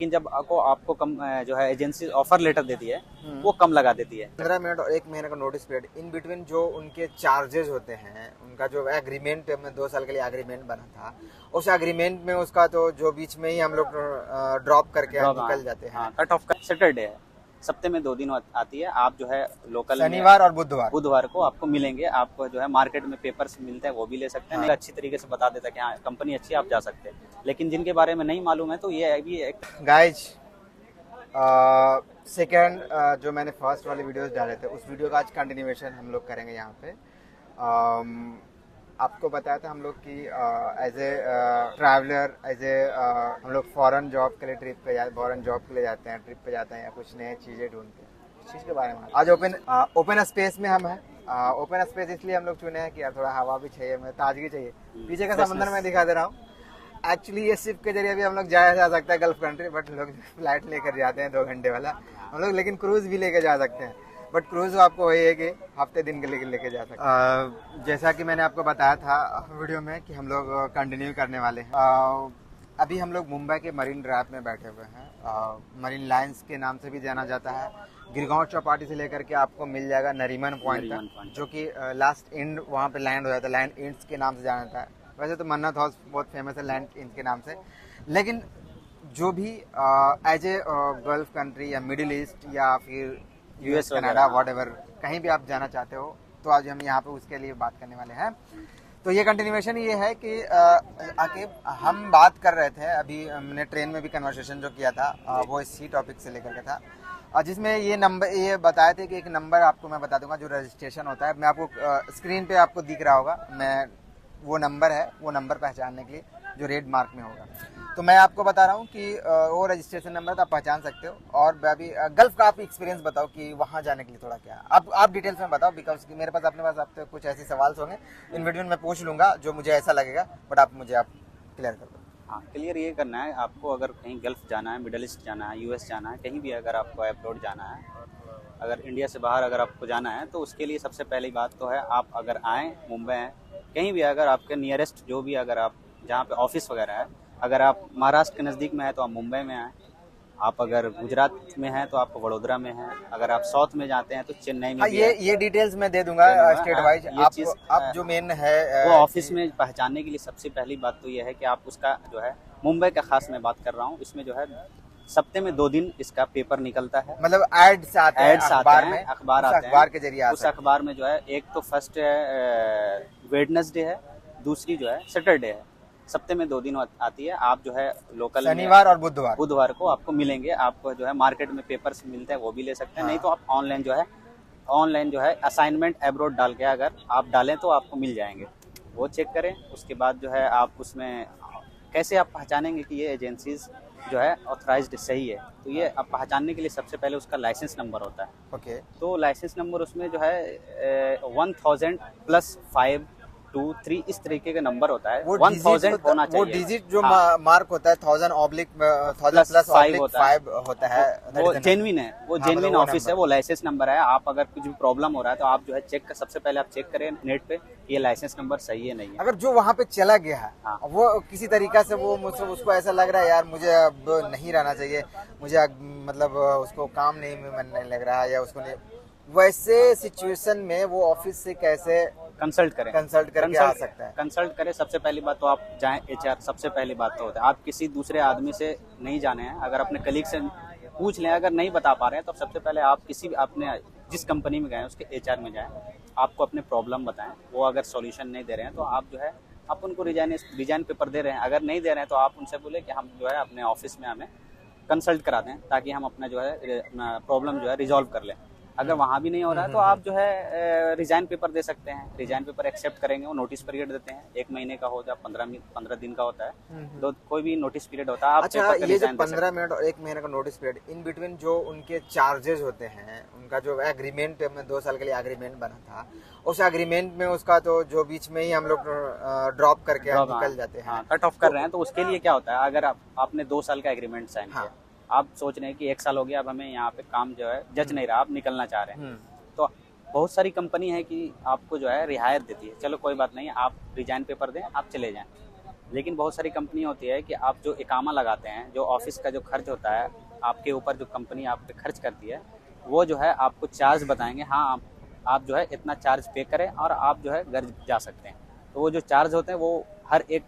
लेकिन जब आपको कम जो है एजेंसी ऑफर लेटर देती है वो कम लगा देती है। 15 मिनट और 1 महीने का नोटिस पीरियड इन बिटवीन जो उनके चार्जेस होते हैं, उनका जो एग्रीमेंट में 2 साल के लिए एग्रीमेंट बना था, उस एग्रीमेंट में उसका तो जो बीच में ही हम लोग ड्रॉप करके निकल जाते हैं। कट ऑफ का सैटरडे है, सप्ते में 2 दिन आती है। आप जो है लोकल शनिवार और बुधवार को आपको मिलेंगे। आपको जो है मार्केट में पेपर्स मिलते हैं वो भी ले सकते हैं। नहीं अच्छी तरीके से बता देता है कि हाँ कंपनी अच्छी है आप जा सकते हैं। लेकिन जिनके बारे में नहीं मालूम है तो ये अभी एक गाइज सेकेंड जो मैंने फर्स्ट वाले वीडियोस डाले थे उस वीडियो का आज कंटिन्यूएशन हम लोग करेंगे यहाँ पे। आपको बताया था हम लोग कि as a traveller, as a हम लोग फॉरेन जॉब के लिए फॉरेन जॉब के लिए जाते हैं, ट्रिप पे जाते हैं या कुछ नए चीज़ें ढूंढते हैं। इस चीज़ के बारे में आज ओपन स्पेस में हम हैं। ओपन स्पेस इसलिए हम लोग चुने हैं कि यार थोड़ा हवा भी चाहिए, हमें ताजगी चाहिए। पीछे का समंदर मैं दिखा दे रहा हूँ। एक्चुअली ये शिप के जरिए भी हम लोग जाया जा सकता है गल्फ कंट्री, बट लोग फ्लाइट लेकर जाते हैं 2 घंटे वाला हम लोग, लेकिन क्रूज भी लेके जा सकते हैं। बट क्रूज आपको वही है कि हफ्ते दिन के लिए लेके जा सकते हैं। जैसा कि मैंने आपको बताया था वीडियो में कि हम लोग कंटिन्यू करने वाले हैं। अभी हम लोग मुंबई के मरीन ड्राइव में बैठे हुए हैं। मरीन लाइन्स के नाम से भी जाना जाता है। गिरगांव चौपाटी से लेकर के आपको मिल जाएगा नरीमन पॉइंट तक, जो कि लास्ट एंड वहाँ पे लैंड हो जाता है। लैंड एंड्स के नाम से जाना जाता है। वैसे तो मन्नत हाउस बहुत फेमस है लैंड एंड्स के नाम से, लेकिन जो भी एज ए गल्फ कंट्री या मिडिल ईस्ट या फिर यूएस, कनाडा, व्हाटएवर कहीं भी आप जाना चाहते हो तो आज हम यहाँ पे उसके लिए बात करने वाले हैं। तो ये कंटिन्यूएशन ये है कि आके हम बात कर रहे थे, अभी हमने ट्रेन में भी कन्वर्सेशन जो किया था वो इसी टॉपिक से लेकर के था, जिसमें ये बताए थे कि एक नंबर आपको मैं बता दूंगा जो रजिस्ट्रेशन होता है। मैं आपको स्क्रीन पे आपको दिख रहा होगा, मैं वो नंबर है, वो नंबर पहचानने के लिए जो रेड मार्क में होगा। तो मैं आपको बता रहा हूँ कि वो रजिस्ट्रेशन नंबर तो आप पहचान सकते हो। और अभी गल्फ का आप एक्सपीरियंस बताओ कि वहाँ जाने के लिए थोड़ा क्या आप डिटेल्स में बताओ, बिकॉज मेरे पास अपने पास आपसे कुछ ऐसे सवाल होंगे इन वीडियो में मैं पूछ लूँगा जो मुझे ऐसा लगेगा, बट आप क्लियर कर दो। हाँ क्लियर ये करना है आपको। अगर कहीं गल्फ जाना है, मिडल ईस्ट जाना है, यूएस जाना है, कहीं भी अगर आपको अब्रॉड जाना है, अगर इंडिया से बाहर अगर आपको जाना है तो उसके लिए सबसे पहली बात तो है आप अगर आएँ मुंबई हैं, कहीं भी अगर आपके नियरेस्ट जो भी अगर आप जहाँ पे ऑफिस वगैरह है, अगर आप महाराष्ट्र के नज़दीक में है तो आप मुंबई में आएँ। आप अगर गुजरात में हैं तो आपको वडोदरा में है। अगर आप साउथ में जाते हैं तो चेन्नई में ये डिटेल्स मैं दे दूंगा स्टेट वाइज। आप जो मेन है वो ऑफिस में पहचानने के लिए सबसे पहली बात तो ये है कि आप उसका जो है मुंबई का खास मैं बात कर रहा हूँ, इसमें जो है सप्ते में 2 दिन इसका पेपर निकलता है। मतलब एड्स आते हैं अखबार में, अखबार आते हैं, अखबार के जरिए उस अखबार में जो है एक तो फर्स्ट है वेडनेसडे है, दूसरी जो है सैटरडे है। सप्ते में 2 दिन आती है। आप जो है लोकल शनिवार और बुधवार को आपको मिलेंगे। आपको जो है मार्केट में पेपर्स मिलते हैं वो भी ले सकते हैं। नहीं तो आप ऑनलाइन जो है असाइनमेंट अब्रॉड डाल के अगर आप डालें तो आपको मिल जाएंगे, वो चेक करें। उसके बाद जो है आप उसमें कैसे आप पहचानेंगे कि ये एजेंसीज जो है ऑथराइज्ड सही है, तो ये आप पहचानने के लिए सबसे पहले उसका लाइसेंस नंबर होता है। ओके। तो लाइसेंस नंबर उसमें जो है 1000 प्लस 5 2 3 इस तरीके का नंबर होता है। 1000 होना चाहिए। वो डिजिट जो मार्क होता है 1000 प्लस 5 होता है, वो जेन्युइन है, वो जेन्युइन ऑफिस है, वो लाइसेंस नंबर है। आप अगर कुछ भी प्रॉब्लम हो रहा है तो आप जो है सबसे पहले आप चेक करें नेट पे ये लाइसेंस नंबर सही है नहीं है। अगर जो वहाँ पे चला गया है वो किसी तरीका से वो उसको ऐसा लग रहा है यार मुझे अब नहीं रहना चाहिए, मुझे मतलब उसको काम नहीं लग रहा है या उसको नहीं, वैसे सिचुएशन में वो ऑफिस से कैसे कंसल्ट करके आ सकता है? कंसल्ट करें। सबसे पहली बात तो आप जाएं एचआर, सबसे पहली बात तो होता है। आप किसी दूसरे आदमी से नहीं जाने हैं, अगर अपने कलीग से पूछ लें, अगर नहीं बता पा रहे हैं तो सबसे पहले आप किसी अपने जिस कंपनी में गए उसके एचआर में जाएं, आपको अपने प्रॉब्लम बताएं। वो अगर सॉल्यूशन नहीं दे रहे हैं तो आप जो है आप उनको रिजाइन पेपर दे रहे हैं, अगर नहीं दे रहे हैं तो आप उनसे बोले कि हम जो है अपने ऑफिस में हमें कंसल्ट करा दें ताकि हम अपना जो है प्रॉब्लम जो है रिजॉल्व कर लें। अगर वहाँ भी नहीं हो रहा है तो आप जो है रिजाइन पेपर दे सकते हैं। रिजाइन पेपर एक्सेप्ट करेंगे, वो नोटिस पीरियड देते हैं, 1 महीने का हो या 15 दिन का होता है, तो कोई भी नोटिस पीरियड होता है। आप अच्छा, ये जो 15 मिनट और 1 महीने का नोटिस पीरियड इन बिटवीन जो उनके चार्जेस होते हैं, उनका जो एग्रीमेंट में 2 साल के लिए एग्रीमेंट बना था, उस एग्रीमेंट में उसका तो जो बीच में ही हम लोग ड्रॉप करके निकल जाते हैं, कट ऑफ कर रहे हैं, तो उसके लिए क्या होता है, अगर आपने 2 साल का एग्रीमेंट साइन किया, आप सोच रहे हैं कि 1 साल हो गया, अब हमें यहाँ पे काम जो है जच नहीं रहा, आप निकलना चाह रहे हैं, तो बहुत सारी कंपनी है कि आपको जो है रियायत देती है, चलो कोई बात नहीं, आप रिजाइन पेपर दें, आप चले जाएं। लेकिन बहुत सारी कंपनी होती है कि आप जो इकामा लगाते हैं, जो ऑफिस का जो खर्च होता है आपके ऊपर, जो कंपनी आप पे खर्च करती है, वो जो है आपको चार्ज बताएंगे, हाँ आप जो है इतना चार्ज पे करें और आप जो है घर जा सकते हैं। तो वो जो चार्ज होते हैं वो हर एक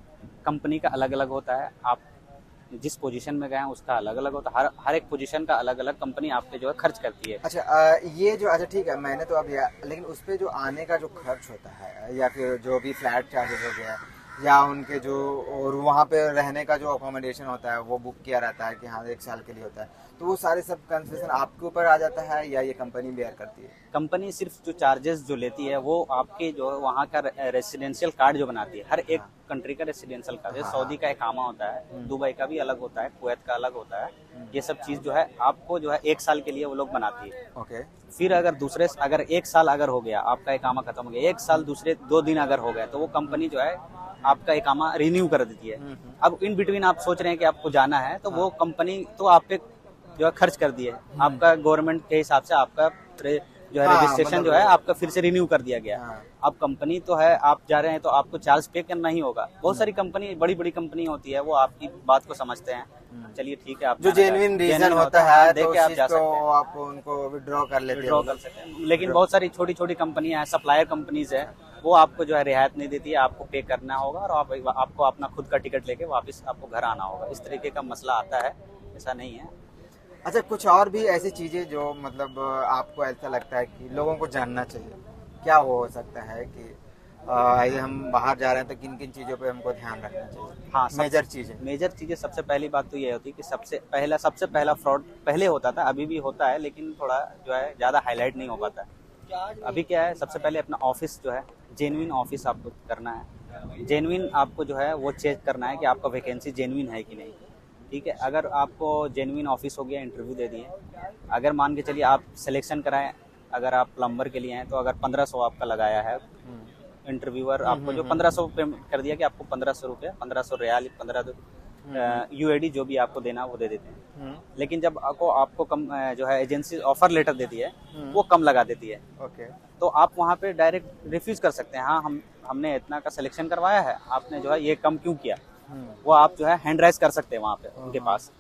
कंपनी का अलग अलग होता है। आप जिस पोजीशन में गए हैं उसका अलग अलग होता है। हर एक पोजीशन का अलग अलग कंपनी आप पे जो है खर्च करती है। अच्छा, ये जो, अच्छा ठीक है, मैंने तो अब लेकिन उस पे जो आने का जो खर्च होता है या फिर जो भी फ्लैट चार्जेस हो गया या उनके जो, और वहाँ पे रहने का जो अकोमोडेशन होता है वो बुक किया रहता है कि हाँ 1 साल के लिए होता है, तो वो सारे सब कंसेशन आपके ऊपर आ जाता है या ये कंपनी बेयर करती है? कंपनी सिर्फ जो चार्जेस जो लेती है वो आपके जो वहाँ का रेसिडेंशियल कार्ड जो बनाती है, हर एक कंट्री का रेसिडेंशियल कार्ड, जैसे सऊदी का इकामा होता है, दुबई का भी अलग होता है, कुवैत का अलग होता है, ये सब चीज़ जो है आपको जो है 1 साल के लिए वो लोग बनाती है। ओके। फिर अगर 1 साल अगर हो गया, आपका इकामा खत्म हो गया, 1 साल दूसरे 2 दिन अगर हो गए, तो वो कंपनी जो है आपका इकामा रिन्यू कर देती है। अब इन बिटवीन आप सोच रहे हैं कि आपको जाना है, तो वो कंपनी तो आप पे जो है खर्च कर दिए, आपका गवर्नमेंट के हिसाब से आपका जो है रजिस्ट्रेशन मतलब जो है आपका फिर से रिन्यू कर दिया गया। हाँ। अब कंपनी तो है, आप जा रहे हैं तो आपको चार्ज पे करना ही होगा। बहुत सारी कंपनी, बड़ी बड़ी कंपनी होती है, वो आपकी बात को समझते हैं, चलिए ठीक है, आप जो जेन्युइन रीजन होता है देख तो के आप उस जा चीज को सकते हैं, आप उनको विड्रॉ कर लेते विड्रॉ हो। कर सकते हैं। लेकिन बहुत सारी छोटी छोटी कंपनियां हैं, सप्लायर कंपनीज है, वो आपको जो है रियायत नहीं देती है, आपको पे करना होगा और आपको अपना खुद का टिकट लेके वापस आपको घर आना होगा। इस तरीके का मसला आता है, ऐसा नहीं है। अच्छा, कुछ और भी ऐसी चीजें जो मतलब आपको ऐसा लगता है कि लोगों को जानना चाहिए, क्या वो हो सकता है कि ये हम बाहर जा रहे हैं तो किन किन चीजों पे हमको ध्यान रखना चाहिए? हाँ, मेजर चीजें सबसे पहली बात तो ये होती है कि सबसे पहला फ्रॉड पहले होता था, अभी भी होता है, लेकिन थोड़ा जो है ज़्यादा हाईलाइट नहीं हो पाता है। अभी क्या है, सबसे पहले अपना ऑफिस जो है जेन्युइन ऑफिस आपको करना है। जेन्युइन आपको जो है वो चेक करना है कि आपका वैकेंसी जेन्युइन है कि नहीं। ठीक है, अगर आपको जेन्युइन ऑफिस हो गया, इंटरव्यू दे दिए, अगर मान के चलिए आप सिलेक्शन कराएं, अगर आप प्लम्बर के लिए हैं तो अगर 1500 आपका लगाया है, इंटरव्यूअर आपको जो 1500 पेमेंट कर दिया कि आपको 1500 रुपये, 1500 रियाल, 15 यूएडी जो भी आपको देना वो दे देते हैं। लेकिन जब आपको कम जो है एजेंसी ऑफर लेटर देती है वो कम लगा देती है। ओके। तो आप वहाँ पे डायरेक्ट रिफ्यूज कर सकते हैं, हाँ हमने इतना का सिलेक्शन करवाया है, आपने जो है ये कम क्यों किया, वो आप जो है हैंड राइज कर सकते हैं वहाँ पे उनके पास।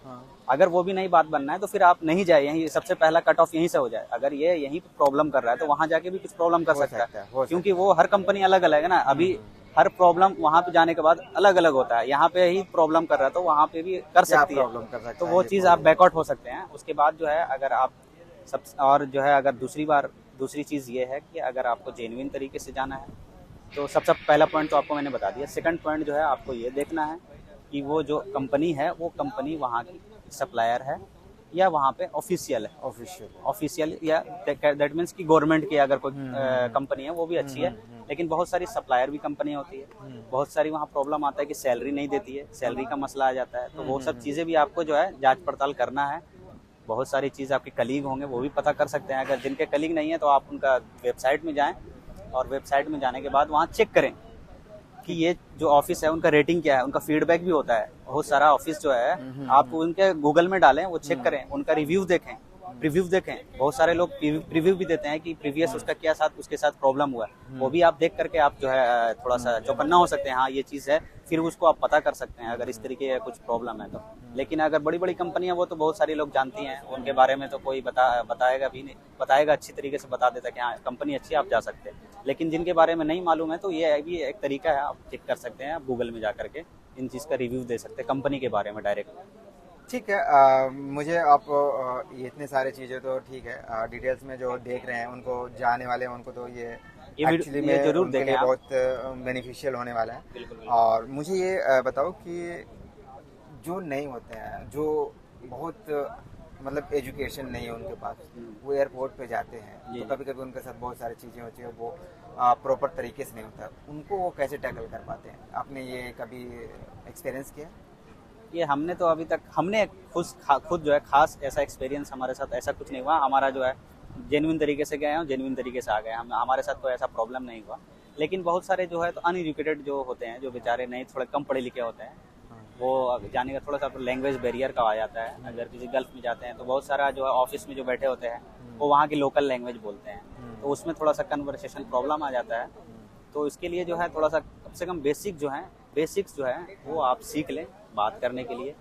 अगर वो भी नहीं बात बनना है तो फिर आप नहीं जाए, यहीं सबसे पहला कट ऑफ यहीं से हो जाए। अगर ये यहीं पे प्रॉब्लम कर रहा है तो वहाँ जाके भी कुछ प्रॉब्लम कर सकता है, क्योंकि वो हर कंपनी अलग अलग है ना। अभी हर प्रॉब्लम वहाँ पे जाने के बाद अलग अलग होता है, यहाँ पे ही प्रॉब्लम कर रहा है तो वहाँ पे भी कर सकती है, तो वो चीज़ आप बैकआउट हो सकते हैं। उसके बाद जो है अगर आप और जो है अगर दूसरी चीज़ ये है कि अगर आपको जेन्युइन तरीके से जाना है तो सबसे पहला पॉइंट तो आपको मैंने बता दिया। सेकंड पॉइंट जो है आपको ये देखना है कि वो जो कंपनी है वो कंपनी वहाँ की सप्लायर है या वहाँ पे ऑफिशियल या दैट मीन्स कि गवर्नमेंट की अगर कोई कंपनी है वो भी अच्छी है। लेकिन बहुत सारी सप्लायर भी कंपनी होती है, बहुत सारी वहाँ प्रॉब्लम आता है कि सैलरी नहीं देती है, सैलरी का मसला आ जाता है। तो वो सब चीज़ें भी आपको जो है जांच पड़ताल करना है। बहुत सारी चीज़ आपके कलीग होंगे वो भी पता कर सकते हैं। अगर जिनके कलीग नहीं है तो आप उनका वेबसाइट में जाएं और वेबसाइट में जाने के बाद वहाँ चेक करें कि ये जो ऑफिस है उनका रेटिंग क्या है, उनका फीडबैक भी होता है। बहुत सारा ऑफिस जो है आप उनके गूगल में डालें, वो चेक करें, उनका रिव्यू देखें, प्रीव्यू देखें। बहुत सारे लोग प्रीव्यू भी देते हैं कि प्रीवियस उसके साथ प्रॉब्लम हुआ है, वो भी आप देख करके आप जो है थोड़ा सा चौकन्ना हो सकते हैं, हाँ ये चीज़ है, फिर उसको आप पता कर सकते हैं अगर इस तरीके का कुछ प्रॉब्लम है तो। लेकिन अगर बड़ी बड़ी कंपनियां वो तो बहुत सारे लोग जानती हैं, उनके बारे में तो कोई बताएगा भी नहीं, बताएगा अच्छी तरीके से बता देता है कि हाँ कंपनी अच्छी है आप जा सकते हैं। लेकिन जिनके बारे में नहीं मालूम है तो ये भी एक तरीका है, आप चेक कर सकते हैं, आप गूगल में जा करके इन चीज़ का रिव्यू दे सकते हैं कंपनी के बारे में डायरेक्ट। ठीक है, मुझे आप ये इतने सारे चीज़ें तो ठीक है, डिटेल्स में जो देख रहे हैं उनको जाने वाले हैं उनको तो ये एक्चुअली में जरूर उनके लिए बहुत बेनिफिशियल होने वाला है। और मुझे ये बताओ कि जो नहीं होते हैं, जो बहुत मतलब एजुकेशन नहीं है उनके पास, वो एयरपोर्ट पे जाते हैं तो कभी कभी उनके साथ बहुत सारी चीज़ें होती है, वो प्रॉपर तरीके से नहीं होता, उनको वो कैसे टैकल कर पाते हैं? आपने ये कभी एक्सपीरियंस किया? ये हमने तो अभी तक खुद जो है खास ऐसा एक्सपीरियंस हमारे साथ ऐसा कुछ नहीं हुआ। हमारा जो है जेन्युइन तरीके से गए हैं, जेन्युइन तरीके से आ गए, हमारे साथ कोई ऐसा प्रॉब्लम नहीं हुआ। लेकिन बहुत सारे जो है तो अनएजुकेटेड जो होते हैं, जो बेचारे नहीं थोड़े कम पढ़े लिखे होते हैं, वो जाने का थोड़ा सा लैंग्वेज बैरियर का आ जाता है। अगर किसी गल्फ में जाते हैं तो बहुत सारा जो है ऑफिस में जो बैठे होते हैं वो वहाँ की लोकल लैंग्वेज बोलते हैं, तो उसमें थोड़ा सा कन्वर्सेशन प्रॉब्लम आ जाता है। तो इसके लिए जो है थोड़ा सा कम से कम बेसिक जो है बेसिक्स जो है वो आप सीख लें बात करने के लिए,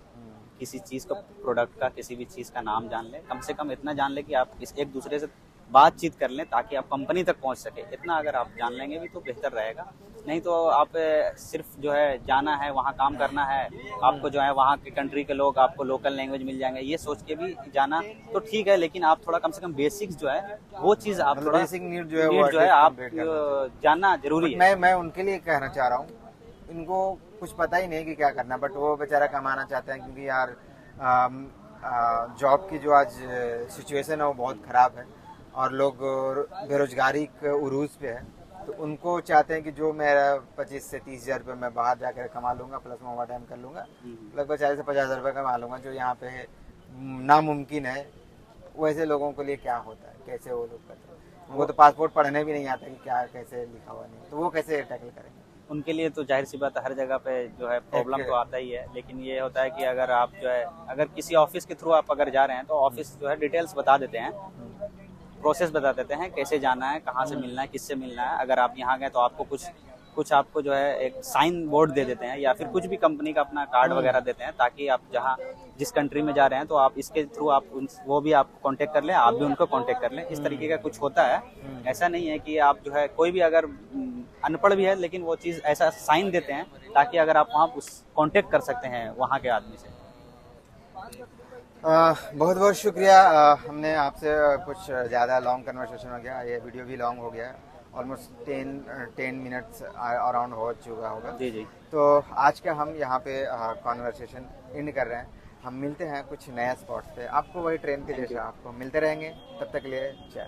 किसी चीज़ का, प्रोडक्ट का, किसी भी चीज़ का नाम जान लें, कम से कम इतना जान लें कि आप एक दूसरे से बातचीत कर लें ताकि आप कंपनी तक पहुंच सके। इतना अगर आप जान लेंगे भी तो बेहतर रहेगा। नहीं तो आप सिर्फ जो है जाना है वहाँ काम करना है, आपको जो है वहाँ के कंट्री के लोग आपको लोकल लैंग्वेज मिल जाएंगे, ये सोच के भी जाना तो ठीक है, लेकिन आप थोड़ा कम से कम बेसिक्स जो है वो चीज़ आप थोड़ा बेसिक नीड जो है वो नीड जो है at least आप complete करना चाहिए। जानना जरूरी है। मैं उनके लिए कहना चाह रहा हूँ, इनको कुछ पता ही नहीं कि क्या करना, बट वो बेचारा कमाना चाहते हैं, क्योंकि यार जॉब की जो आज सिचुएशन है वो बहुत ख़राब है और लोग बेरोजगारी के उरूज पे है। तो उनको चाहते हैं कि जो मेरा 25 से 30 हज़ार रुपये मैं बाहर जाकर कमा लूँगा, प्लस मैं ओवर टाइम कर लूँगा, लगभग 40 से 50 हज़ार रुपये कमा लूँगा, जो यहाँ पे नामुमकिन है। वैसे लोगों के लिए क्या होता है, कैसे वो लोग करते हैं? उनको तो पासपोर्ट पढ़ने भी नहीं आता कि क्या कैसे लिखा हुआ नहीं, तो वो कैसे टैकल करेंगे? उनके लिए तो जाहिर सी बात है, हर जगह पे जो है प्रॉब्लम तो आता ही है, लेकिन ये होता है कि अगर आप जो है अगर किसी ऑफिस के थ्रू आप अगर जा रहे हैं तो ऑफिस जो है डिटेल्स बता देते हैं, प्रोसेस बता देते हैं कैसे जाना है, कहाँ से मिलना है, किससे मिलना है। अगर आप यहाँ गए तो आपको कुछ आपको जो है एक साइन बोर्ड दे देते हैं या फिर कुछ भी कंपनी का अपना कार्ड वगैरह देते हैं, ताकि आप जहाँ जिस कंट्री में जा रहे हैं तो आप इसके थ्रू आप वो भी आप कांटेक्ट कर लें, आप भी उनको कांटेक्ट कर लें। इस तरीके का कुछ होता है। ऐसा नहीं है कि आप जो है कोई भी अगर अनपढ़ भी है लेकिन वो चीज़ ऐसा साइन देते हैं ताकि अगर आप वहाँ उस कांटेक्ट कर सकते हैं वहाँ के आदमी से। बहुत बहुत शुक्रिया। हमने आपसे कुछ ज़्यादा लॉन्ग कन्वर्सेशन हो गया, ये वीडियो भी लॉन्ग हो गया, ऑलमोस्ट 10 मिनट्स अराउंड हो चुका होगा। जी जी। तो आज का हम यहाँ पे कॉन्वर्सेशन एंड कर रहे हैं। हम मिलते हैं कुछ नया स्पॉट्स पे, आपको वही ट्रेन के जैसा आपको मिलते रहेंगे। तब तक के लिए जय।